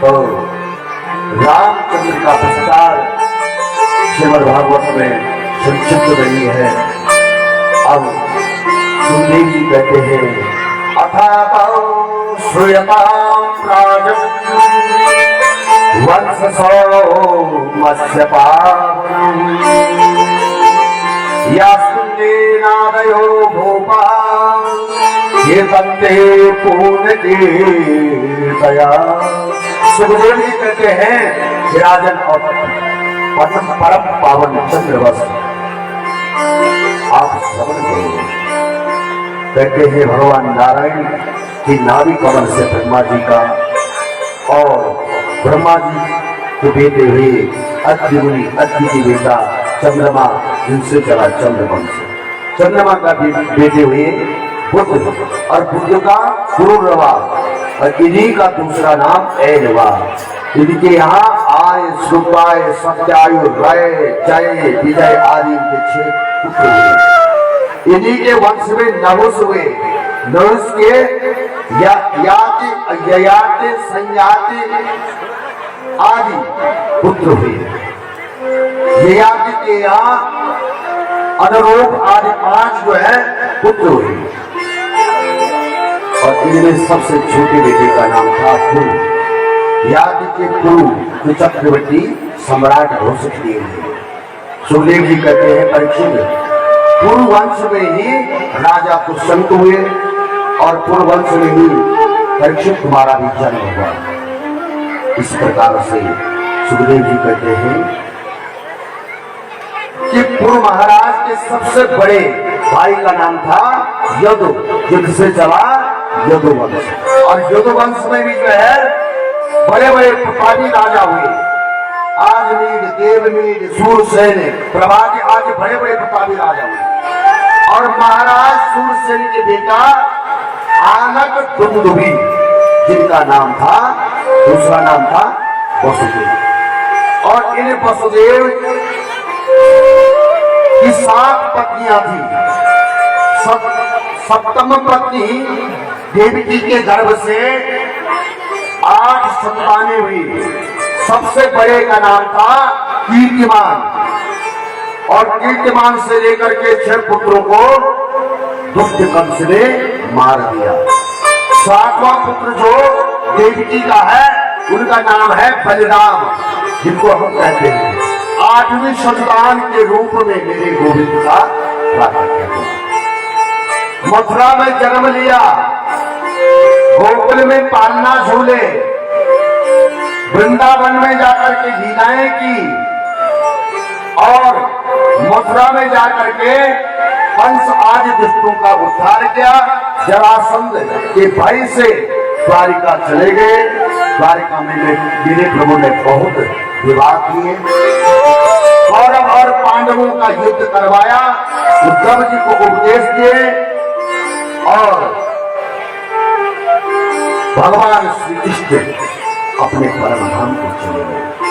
तो रामचंद्र का विस्तार श्रीमद् भागवत में संक्षिप्त नहीं है। अब सुखदेव जी कहते हैं अथापौ श्रूयतां राजन् वंशसो मत्स्य पावनम् यास्मिन्नेनादयो भूपा कीर्तन्ते पूर्ण कीर्तया। सुखदेव जी कहते हैं राजन और परम पावन चंद्रवंश आप श्रवण करो। कहते हैं भगवान नारायण की नाभि कमल से ब्रह्मा जी का और ब्रह्मा जी के बेटे हुए अद्य मुनि, अद्य की बेटा चंद्रमा जिनसे चला चंद्रवंश, चंद्रमा का बेटे हुए बुद्ध और बुद्ध का पुरुरवा और इन्हीं का दूसरा नाम ऐरवा। इनके यहाँ आय सुपाय सत्यायु रय जय विजय आदि के 6 पुत्र हुए। इन्हीं के वंश में नहुस हुए। नहुस के याति ययाति संयाति आदि पुत्र हुए। ययाति के यहाँ अनुरूप आदि 5 जो है पुत्र हुए और इनमें सबसे छोटे बेटे का नाम था पुरु। यादि के पुरु जो चक्रवर्ती सम्राट घोषित किए गए। सुखदेव जी कहते हैं परीक्षित पुरु वंश में ही राजा कुशंक हुए और पुरु वंश में ही परीक्षित तुम्हारा भी जन्म हुआ। इस प्रकार से सुखदेव जी कहते हैं कि पुरु महाराज के सबसे बड़े भाई का नाम था यदु, जिससे चला यदुवंश। और यदुवंश में भी जो है बड़े बड़े प्रतापी राजा हुए। आजमीर, देवमीर, सूरसेन, प्रभाती आदि बड़े बड़े प्रतापी राजा हुए। और महाराज सूरसेन के बेटा आनक दुंदुभी, जिनका नाम था, दूसरा नाम था वसुदेव। और इन वसुदेव की 7 पत्नियां थी। सप्तम पत्नी देवकी के गर्भ से 8 संतानें हुई। सबसे बड़े का नाम था कीर्तिमान और कीर्तिमान से लेकर के 6 पुत्रों को दुष्ट कंस ने मार दिया। 7वां पुत्र जो देवकी का है उनका नाम है बलराम, जिनको हम कहते हैं 8वीं संतान के रूप में मेरे गोविंद का प्राकट्य हुआ। मथुरा में जन्म लिया, गोकुल में पालना झूले, वृंदावन में जाकर के लीलाएं की और मथुरा में जाकर के कंस आदि दुष्टों का उद्धार किया। जरासंध के भय से द्वारिका चले गए। द्वारिका में मेरे प्रभु ने बहुत विवाह किए। कौरव और पांडवों का युद्ध करवाया, उद्धव जी को उपदेश दिए और भगवान श्री कृष्ण अपने परम धाम को चले गए।